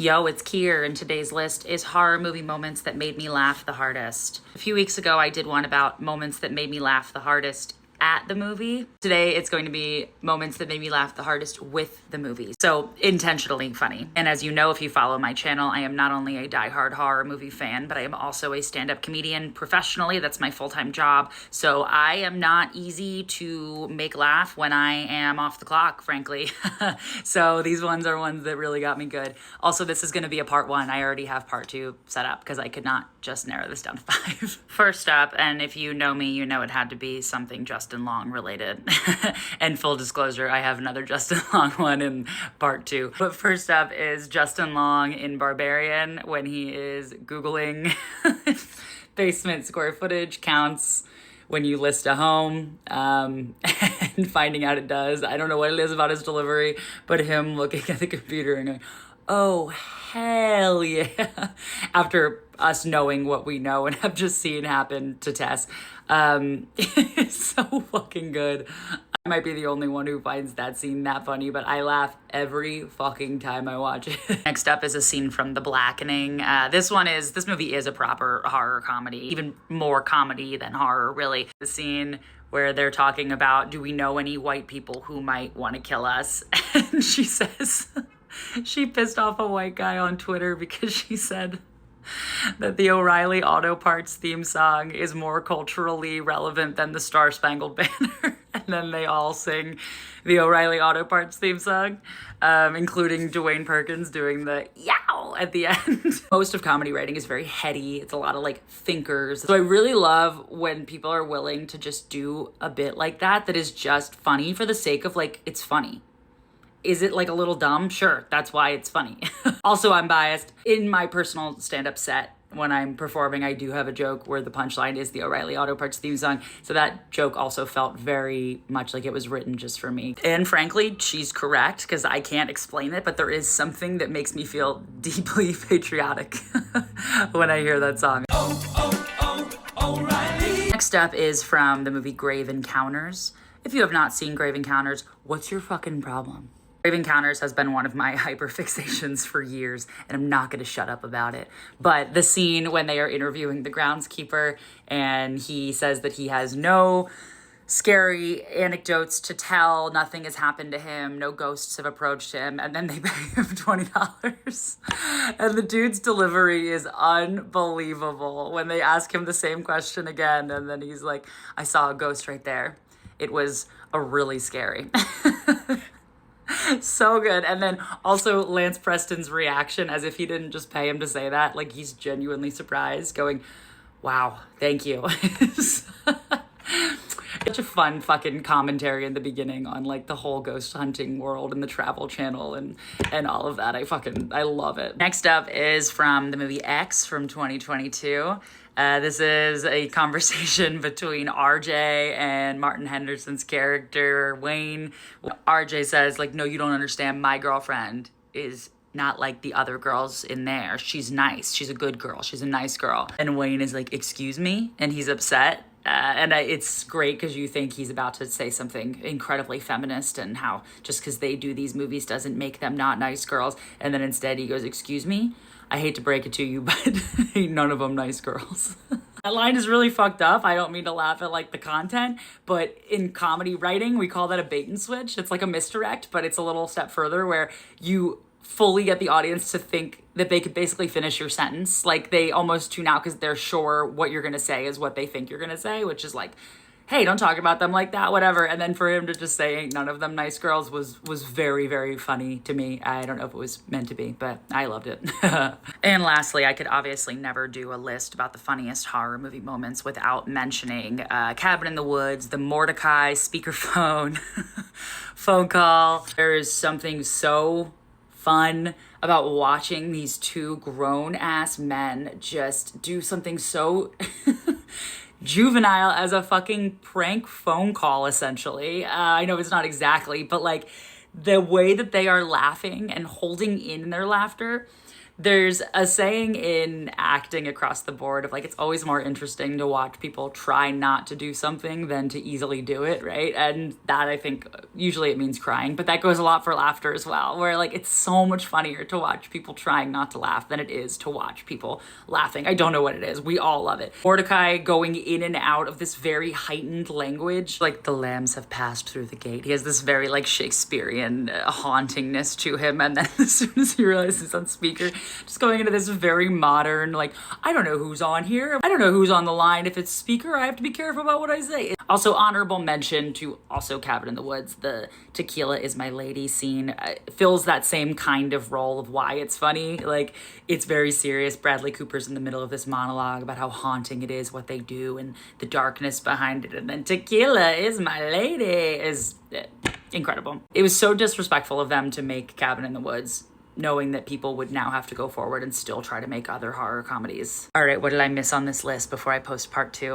Yo, it's Kier, and today's list is horror movie moments that made me laugh the hardest. A few weeks ago, I did one about moments that made me laugh the hardest at the movie. Today, it's going to be moments that made me laugh the hardest with the movie. So, intentionally funny. And as you know, if you follow my channel, I am not only a diehard horror movie fan, but I am also a stand-up comedian professionally. That's my full-time job. So I am not easy to make laugh when I am off the clock, frankly. So these ones are ones that really got me good. Also, this is going to be a part one. I already have part two set up because I could not just narrow this down to 5. First up, and if you know me, you know it had to be something Justin Long related. And full disclosure, I have another Justin Long one in part 2. But first up is Justin Long in Barbarian when he is Googling basement square footage counts when you list a home, and finding out it does. I don't know what it is about his delivery, but him looking at the computer and going, oh, hell yeah. After us knowing what we know and have just seen happen to Tess. It's so fucking good. I might be the only one who finds that scene that funny, but I laugh every fucking time I watch it. Next up is a scene from The Blackening. This movie is a proper horror comedy, even more comedy than horror, really. The scene where they're talking about, do we know any white people who might want to kill us? And she says, she pissed off a white guy on Twitter because she said that the O'Reilly Auto Parts theme song is more culturally relevant than the Star Spangled Banner. And then they all sing the O'Reilly Auto Parts theme song, including Dwayne Perkins doing the yow at the end. Most of comedy writing is very heady. It's a lot of like thinkers. So I really love when people are willing to just do a bit like that is just funny for the sake of like, it's funny. Is it like a little dumb? Sure, that's why it's funny. Also, I'm biased. In my personal stand-up set, when I'm performing, I do have a joke where the punchline is the O'Reilly Auto Parts theme song. So that joke also felt very much like it was written just for me. And frankly, she's correct because I can't explain it, but there is something that makes me feel deeply patriotic when I hear that song. O'Reilly. Next up is from the movie Grave Encounters. If you have not seen Grave Encounters, what's your fucking problem? Grave Encounters has been one of my hyperfixations for years, and I'm not going to shut up about it. But the scene when they are interviewing the groundskeeper, and he says that he has no scary anecdotes to tell, nothing has happened to him, no ghosts have approached him, and then they pay him $20. And the dude's delivery is unbelievable when they ask him the same question again, and then he's like, I saw a ghost right there. It was a really scary. So good. And then also Lance Preston's reaction as if he didn't just pay him to say that. Like he's genuinely surprised, going, wow, thank you. Such a fun fucking commentary in the beginning on like the whole ghost hunting world and the Travel Channel and all of that. I love it. Next up is from the movie X from 2022. This is a conversation between RJ and Martin Henderson's character, Wayne. RJ says, like, no, you don't understand. My girlfriend is not like the other girls in there. She's nice. She's a good girl. She's a nice girl. And Wayne is like, excuse me? And he's upset. It's great because you think he's about to say something incredibly feminist and how just because they do these movies doesn't make them not nice girls. And then instead he goes, excuse me? I hate to break it to you, but ain't none of them nice girls. That line is really fucked up. I don't mean to laugh at like the content, but in comedy writing, we call that a bait and switch. It's like a misdirect, but it's a little step further where you fully get the audience to think that they could basically finish your sentence. Like they almost tune out because they're sure what you're going to say is what they think you're going to say, which is like, hey, don't talk about them like that, whatever. And then for him to just say, ain't none of them nice girls was very, very funny to me. I don't know if it was meant to be, but I loved it. And lastly, I could obviously never do a list about the funniest horror movie moments without mentioning Cabin in the Woods, the Mordecai speakerphone phone call. There is something so fun about watching these two grown-ass men just do something so juvenile as a fucking prank phone call, essentially. I know it's not exactly, but like the way that they are laughing and holding in their laughter, There's a saying in acting across the board of like, it's always more interesting to watch people try not to do something than to easily do it, right? And that, I think, usually it means crying, but that goes a lot for laughter as well, where like it's so much funnier to watch people trying not to laugh than it is to watch people laughing. I don't know what it is. We all love it. Mordecai going in and out of this very heightened language, like the lambs have passed through the gate. He has this very like Shakespearean hauntingness to him, and then as soon as he realizes he's on speaker, just going into this very modern, like, I don't know who's on here. I don't know who's on the line. If it's speaker, I have to be careful about what I say. Also, honorable mention to also Cabin in the Woods. The tequila is my lady scene fills that same kind of role of why it's funny. Like, it's very serious. Bradley Cooper's in the middle of this monologue about how haunting it is, what they do, and the darkness behind it. And then tequila is my lady is incredible. It was so disrespectful of them to make Cabin in the Woods, knowing that people would now have to go forward and still try to make other horror comedies. All right, what did I miss on this list before I post part 2?